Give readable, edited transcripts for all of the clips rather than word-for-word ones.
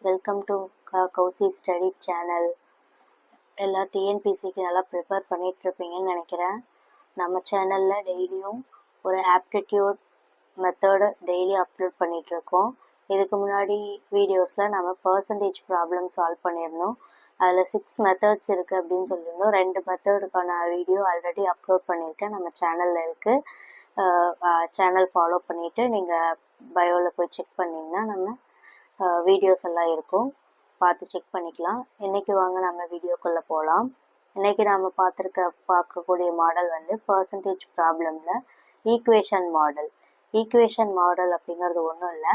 Welcome to Kousi study channel. எல்லாம் டிஎன்பிசிக்கு நல்லா ப்ரிப்பேர் பண்ணிகிட்ருப்பீங்கன்னு நினைக்கிறேன். நம்ம சேனலில் டெய்லியும் ஒரு ஆப்டிடியூட் மெத்தடு டெய்லி அப்லோட் பண்ணிகிட்ருக்கோம். இதுக்கு முன்னாடி வீடியோஸில் நம்ம பர்சன்டேஜ் ப்ராப்ளம் சால்வ் பண்ணியிருந்தோம். அதில் 6 மெத்தட்ஸ் இருக்குது அப்படின்னு சொல்லியிருந்தோம். 2 மெத்தடுக்கான வீடியோ ஆல்ரெடி அப்லோட் பண்ணியிருக்கேன், நம்ம சேனலில் இருக்குது. சேனல் ஃபாலோ பண்ணிவிட்டு நீங்கள் பயோவில் போய் செக் பண்ணிங்கன்னா நம்ம வீடியோஸ் எல்லாம் இருக்கும், பார்த்து செக் பண்ணிக்கலாம். இன்றைக்கி வாங்க நம்ம வீடியோக்குள்ளே போகலாம். இன்றைக்கி நாம் பார்க்கக்கூடிய மாடல் வந்து பர்சன்டேஜ் ப்ராப்ளமில் ஈக்குவேஷன் மாடல். ஈக்குவேஷன் மாடல் அப்படிங்கிறது ஒன்றும் இல்லை,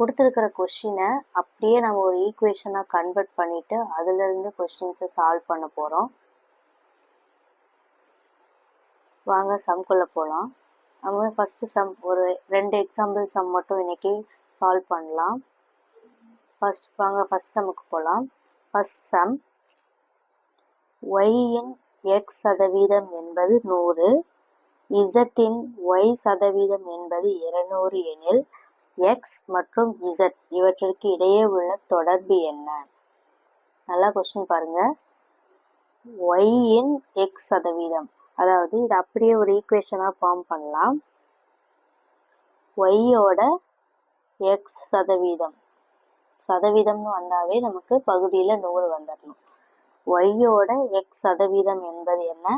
கொடுத்துருக்கிற கொஷினை அப்படியே நம்ம ஒரு ஈக்குவேஷனாக கன்வெர்ட் பண்ணிவிட்டு அதுலேருந்து கொஷின்ஸை சால்வ் பண்ண போகிறோம். வாங்க சம்குள்ளே போகலாம். நம்ம ஃபஸ்ட்டு சம் ஒரு 2 எக்ஸாம்பிள் சம் மட்டும் இன்றைக்கி சால்வ் பண்ணலாம். ஃபர்ஸ்ட் சம்முக்கு போகலாம். ஃபர்ஸ்ட் சம், y இன் x சதவீதம் என்பது 100, z இன் y சதவீதம் என்பது 200 எனில் x மற்றும் z இவற்றிற்கு இடையே உள்ள தொடர்பு என்ன? நல்லா கொஸ்டின் பாருங்க. y இன் x சதவீதம், அதாவது இது அப்படியே ஒரு ஈக்குவேஷனாக ஃபார்ம் பண்ணலாம். y-ஓட x சதவீதம், சதவீதம்னு வந்தாவே நமக்கு பகுதியில் 100 வந்துடணும். y-ஓட x சதவீதம் என்பது என்ன?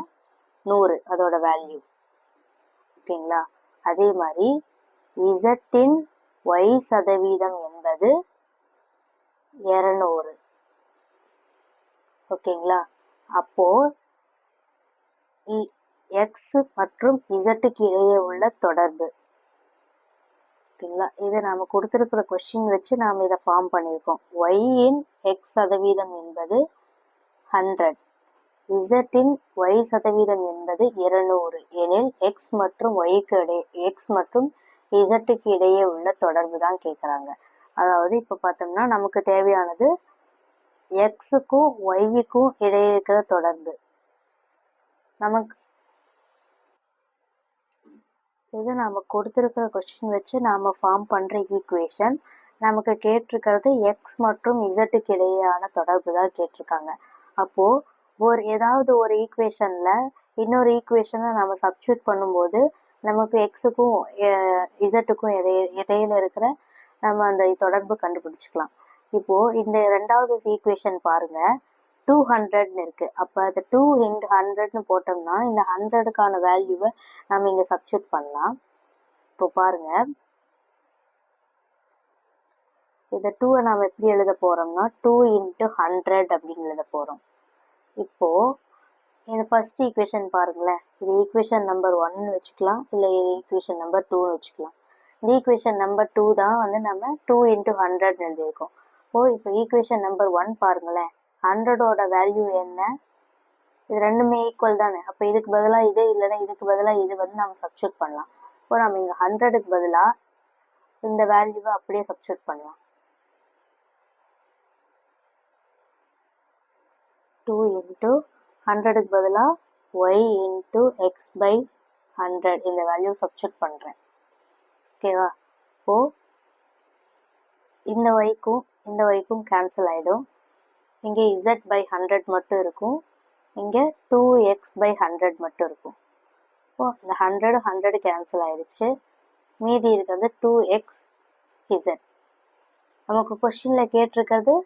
100, அதோட வேல்யூ. ஓகேங்களா? அதே மாதிரி z-இன் y சதவீதம் என்பது 200. ஓகேங்களா? அப்போ x மற்றும் z-க்கு இடையே உள்ள தொடர்பு. ஓகேங்களா? இதை நாம் கொடுத்துருக்கிற கொஸ்டின் வச்சு நாம் இதை ஃபார்ம் பண்ணியிருக்கோம். y இன் x சதவீதம் என்பது 100, z இன் y சதவீதம் என்பது 200 எனில் x மற்றும் z-க்கு இடையே உள்ள தொடர்பு தான் கேட்குறாங்க. அதாவது இப்போ பார்த்தோம்னா நமக்கு தேவையானது x-க்கும் y-க்கும் இடையே இருக்கிற தொடர்பு. நமக்கு இது நம்ம கொடுத்துருக்கிற கொஸ்டின் வச்சு நாம் ஃபார்ம் பண்ணுற ஈக்குவேஷன். நமக்கு கேட்டிருக்கிறது எக்ஸ் மற்றும் இசட்டுக்கு இடையேயான தொடர்பு தான் கேட்டிருக்காங்க. அப்போது ஏதாவது ஒரு ஈக்குவேஷனில் இன்னொரு ஈக்குவேஷனை நம்ம சப்ஸ்டியூட் பண்ணும்போது நமக்கு எக்ஸுக்கும் இசட்டுக்கும் இடையில இருக்கிற நம்ம அந்த தொடர்பு கண்டுபிடிச்சிக்கலாம். இப்போது இந்த 2வது ஈக்குவேஷன் பாருங்கள், 200ன்னு இருக்குது. அப்போ அது 2 × 100ன்னு போட்டோம்னா இந்த 100க்கான வேல்யூவை நம்ம இங்கே சப்ஸ்டியூட் பண்ணலாம். இப்போ பாருங்க, இந்த 2-ஐ நாம் எப்படி எழுத போகிறோம்னா 2 × 100 அப்படின்னு எழுத போகிறோம். இப்போது இந்த ஃபர்ஸ்ட் ஈக்குவேஷன் பாருங்களேன், இது ஈக்குவேஷன் நம்பர் 1 வச்சுக்கலாம், இல்லை இது ஈக்குவேஷன் நம்பர் 2 வச்சுக்கலாம். இந்த ஈக்குவேஷன் நம்பர் 2 தான் வந்து நம்ம 2 × 100 எழுதியிருக்கோம். இப்போ ஈக்குவேஷன் நம்பர் 1 பாருங்களேன், 100-ஓட வேல்யூ என்ன? இது ரெண்டுமே ஈக்குவல் தானே. அப்போ இதுக்கு பதிலாக இது, இல்லைன்னா இதுக்கு பதிலாக இது வந்து நம்ம சப்ஸ்டியூட் பண்ணலாம். இப்போ நம்ம இங்கே 100க்கு பதிலாக இந்த வேல்யூவை அப்படியே சப்ஸ்டியூட் பண்ணலாம். 2 × 100க்கு பதிலாக y × x/100 இந்த வேல்யூ சப்ஸ்டியூட் பண்ணுறேன். ஓகேவா? இப்போது இந்த ஒய்க்கும் கேன்சல் ஆகிடும். இங்கே z/100 மட்டும் இருக்கும், இங்கே 2x/100 மட்டும் இருக்கும். இப்போ இந்த 100 கேன்சல் ஆயிடுச்சு, மீதி இருக்கிறது 2xz. நமக்கு கொஸ்டினில் கேட்டிருக்கிறது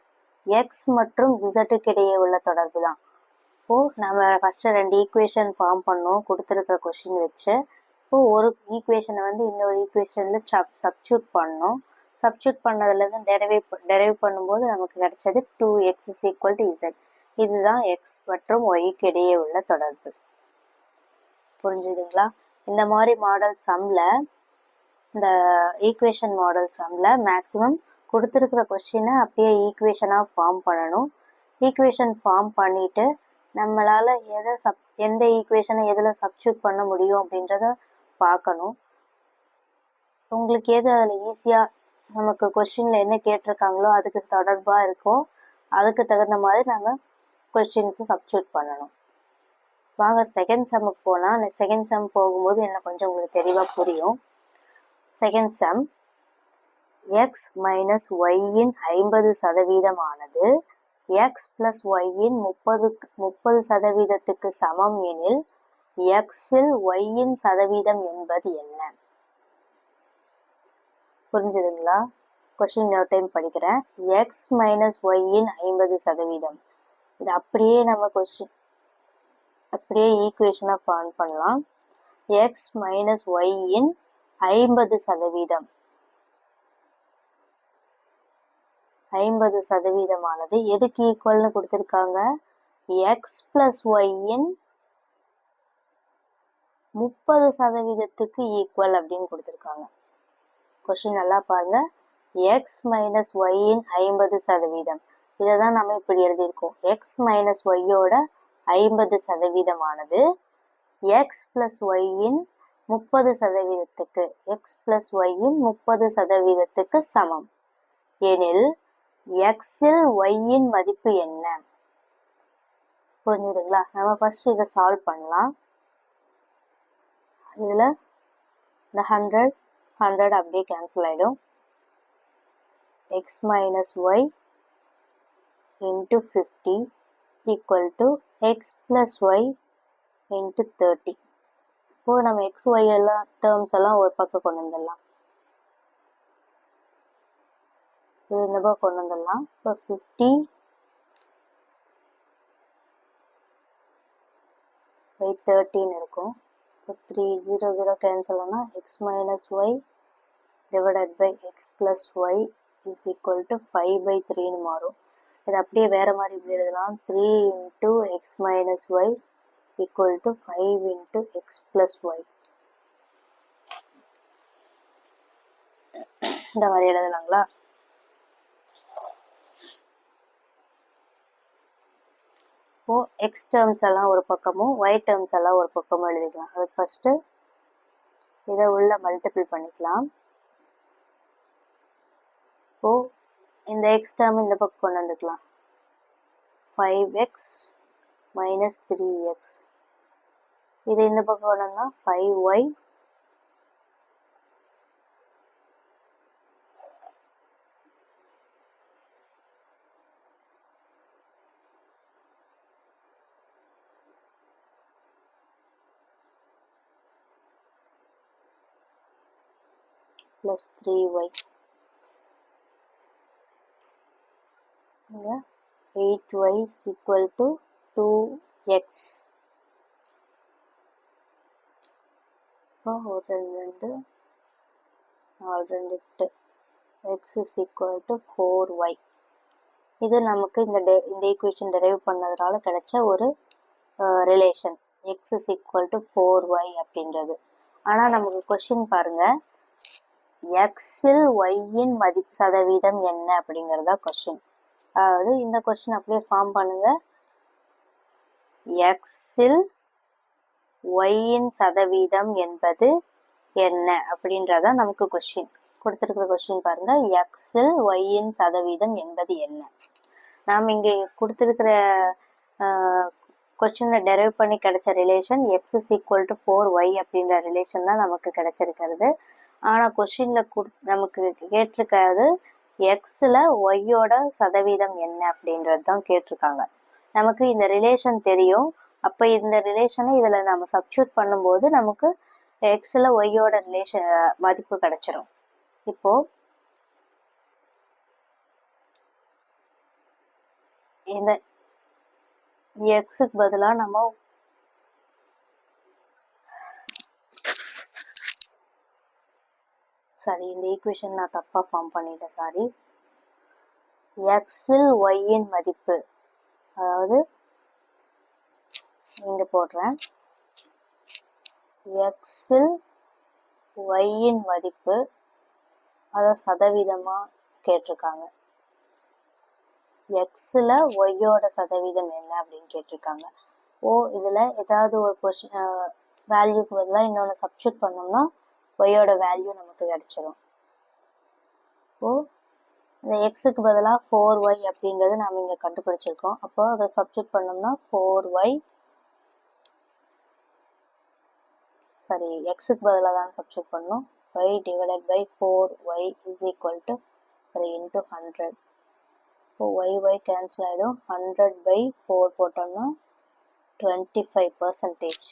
எக்ஸ் மற்றும் இசட்டுக்கு இடையே உள்ள தொடர்பு தான். இப்போது நம்ம ஃபஸ்ட்டு 2 ஈக்குவேஷன் ஃபார்ம் பண்ணோம் கொடுத்துருக்கிற கொஸ்டின் வச்சு. இப்போது ஒரு ஈக்குவேஷனை வந்து இன்னொரு ஈக்குவேஷனில் சப்ஸ்டியூட் பண்ணோம். சப்ஸ்டியூட் பண்ணதுலேருந்து டெரைவ் பண்ணும்போது நமக்கு கிடைச்சது 2x = z. இதுதான் எக்ஸ் மற்றும் ஒய்க்கு இடையே உள்ள தொடர்பு. புரிஞ்சுதுங்களா? இந்த மாதிரி மாடல் சம்மில், இந்த ஈக்குவேஷன் மாடல் சம்மில் மேக்ஸிமம் கொடுத்துருக்கிற கொஸ்டினை அப்படியே ஈக்குவேஷனாக ஃபார்ம் பண்ணணும். ஈக்குவேஷன் ஃபார்ம் பண்ணிவிட்டு நம்மளால் எந்த ஈக்குவேஷனை எதில் சப்ஸ்டியூட் பண்ண முடியும் அப்படின்றத பார்க்கணும். உங்களுக்கு எது அதில் ஈஸியாக நமக்கு கொஸ்டினில் என்ன கேட்டிருக்காங்களோ அதுக்கு தொடர்பாக இருக்கோ அதுக்கு தகுந்த மாதிரி நாங்கள் கொஸ்டின்ஸை சப்ஸ்டியூட் பண்ணணும். வாங்க செகண்ட் சம்முக்கு போனால், செகண்ட் சம் போகும்போது எனக்கு கொஞ்சம் உங்களுக்கு தெளிவாக புரியும். செகண்ட் சம், எக்ஸ் மைனஸ் ஒய்யின் 50% ஆனது எக்ஸ் பிளஸ் ஒய்யின் 30% சமம் எனில் எக்ஸில் ஒய்யின் சதவீதம் என்பது என்ன? புரிஞ்சுதுங்களா? கொஸ்டின் இன்னொரு டைம் படிக்கிறேன். எக்ஸ் மைனஸ் ஒய்யின் 50%. இது அப்படியே நம்ம அப்படியே ஈக்குவேஷனை ஃபார்ம் பண்ணலாம். எக்ஸ் மைனஸ் ஒய்யின் 50%. 50%ஆனது எதுக்கு ஈக்குவல்னு கொடுத்துருக்காங்க? எக்ஸ் பிளஸ் ஒய்யின் 30%க்கு ஈக்குவல் அப்படின்னு கொடுத்துருக்காங்க. கொஸ்டின் நல்லா பாருங்க. எக்ஸ் மைனஸ் ஒய்யின் 50%. இதை தான் நம்ம இப்படி எழுதியிருக்கோம். எக்ஸ் மைனஸ் ஒய்யோட 50%ஆனது எக்ஸ் பிளஸ் ஒய்யின் 30%க்கு எக்ஸ் பிளஸ் ஒய்யின் 30%க்கு சமம் எனில் எக்ஸில் ஒய்யின் மதிப்பு என்ன? புரிஞ்சுதுங்களா? நம்ம ஃபர்ஸ்ட் இதை சால்வ் பண்ணலாம். இதுல இந்த 100 அப்படியே கேன்சல் ஆயிடும். X minus Y into 50 equal to X plus Y into 30. இப்போ நம்ம எக்ஸ் ஒய் எல்லாம் டேர்ம்ஸ் எல்லாம் ஒரு பக்கம் கொண்டு வந்துடலாம். இது இந்த பக்கம் கொண்டு வந்துடலாம். இப்போ 50 by 13 இருக்கும். இப்போ 3 0 கேன்சல் ஆனால் x minus y divided by x plus y is equal to 5/3 மாறும். இது அப்படியே வேற மாதிரி இப்படி எழுதலாம். 3 into x minus y equal to 5 into x plus y. இந்த மாதிரி எழுதலாங்களா? இப்போ எக்ஸ் டேர்ம்ஸ் எல்லாம் ஒரு பக்கமும் ஒய் டேர்ம்ஸ் எல்லாம் ஒரு பக்கமும் எழுதிக்கலாம். அது ஃபர்ஸ்ட் இதை உள்ள மல்டிபிள் பண்ணிக்கலாம். இப்போ இந்த எக்ஸ் டேர்ம் இந்த பக்கம் கொண்டு வந்துக்கலாம். 5x minus 3x. இது இந்த பக்கம் கொண்டு வந்தா 5y plus 3y. 8y is equal to 2x. ஒரு 2 4 2 x is equal to 4y. இது நமக்கு இந்த ஈக்குவேஷன் டெரைவ் பண்ணதுனால கிடைச்ச ஒரு relation x is equal to 4y அப்படின்றது. ஆனா நமக்கு கொஸ்டின் பாருங்க, எக்ஸில் ஒய்யின் மதிப்பு சதவீதம் என்ன அப்படிங்கிறதா கொஸ்டின். அதாவது இந்த கொஸ்டின் அப்படியே ஃபார்ம் பண்ணுங்க. எக்ஸில் ஒய்யின் சதவீதம் என்பது என்ன அப்படின்றத நமக்கு கொஸ்டின் கொடுத்துருக்கிற கொஸ்டின் பாருங்க. எக்ஸில் ஒய்யின் சதவீதம் என்பது என்ன? நாம் இங்கே கொடுத்துருக்கிற கொஸ்டினை டெரைவ் பண்ணி கிடைச்ச relation X is equal to 4y அப்படின்ற ரிலேஷன் தான் நமக்கு கிடைச்சிருக்கிறது. ஆனால் கொஸ்டினில் நமக்கு கேட்டிருக்கிறது எக்ஸில் ஒய்யோட சதவீதம் என்ன அப்படின்றது தான் கேட்டிருக்காங்க. நமக்கு இந்த ரிலேஷன் தெரியும். அப்போ இந்த ரிலேஷனை இதில் நம்ம சப்ஸ்டியூட் பண்ணும்போது நமக்கு எக்ஸில் ஒய்யோட ரிலேஷன் மதிப்பு கிடைச்சிரும். இப்போ இந்த எக்ஸுக்கு பதிலாக நம்ம இந்த ஈக்குவேஷன் நான் தப்பாக ஃபார்ம் பண்ணிட்டேன். சாரி. எக்ஸில் ஒய்யின் மதிப்பு, அதாவது இங்கே போடுறேன். எக்ஸில் ஒய்யின் மதிப்பு அதை சதவீதமாக கேட்டிருக்காங்க. எக்ஸில் ஒய்யோட சதவீதம் என்ன அப்படின்னு கேட்டிருக்காங்க. இதில் ஏதாவது ஒரு வேல்யூக்கு பதிலாக இன்னொன்று சப்ஸ்டியூட் பண்ணோம்னா ஒய்யோட வேல்யூ நமக்கு கிடைச்சிடும். இந்த எக்ஸுக்கு பதிலாக 4y அப்படிங்கிறது நாம் இங்கே கண்டுபிடிச்சிருக்கோம். அப்போ அதை சப்ஸ்டியூட் பண்ணோம்னா 4y, எக்ஸுக்கு பதிலாக தான் சப்ஸ்டியூட் பண்ணணும். 5 divided by 4y is equal to 3 into 100. So y cancel ஆயிடும். 100 by 4 போட்டோம்னா 25%.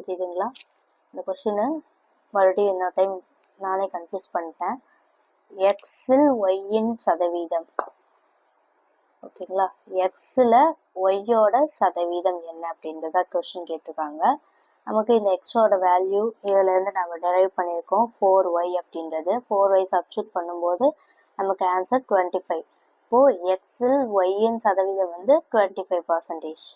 புரியுதுங்களா? இந்த கொஸ்டின் மறுபடியும் இன்னொரு டைம் நானே கன்ஃபியூஸ் பண்ணிட்டேன். எக்ஸில் ஒய்யின் சதவீதம், ஓகேங்களா? எக்ஸில் ஒய்யோட சதவீதம் என்ன அப்படின்றத கொஸ்டின் கேட்டிருக்காங்க. நமக்கு இந்த எக்ஸோட வேல்யூ இதிலேருந்து நம்ம டெரைவ் பண்ணியிருக்கோம். 4y அப்படின்றது 4y சப்ஸ்டியூட் பண்ணும்போது நமக்கு ஆன்சர் 25. இப்போது எக்ஸில் ஒய்யின் சதவீதம் வந்து 25%.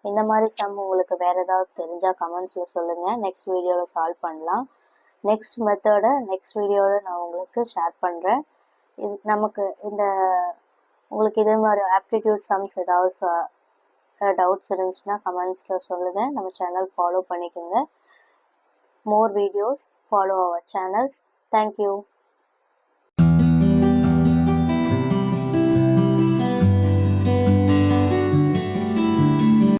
இந்த மாதிரி சம் உங்களுக்கு வேறு ஏதாவது தெரிஞ்சால் கமெண்ட்ஸில் சொல்லுங்கள். நெக்ஸ்ட் வீடியோவில் சால்வ் பண்ணலாம். நெக்ஸ்ட் மெத்தடை நெக்ஸ்ட் வீடியோவில் நான் உங்களுக்கு ஷேர் பண்ணுறேன். இது நமக்கு இந்த உங்களுக்கு இதே மாதிரி ஆப்டிடியூட் சம்ஸ் ஏதாவது டவுட்ஸ் இருந்துச்சுன்னா கமெண்ட்ஸில் சொல்லுங்கள். நம்ம சேனல் ஃபாலோ பண்ணிக்கோங்க. More videos follow our channels. Thank you.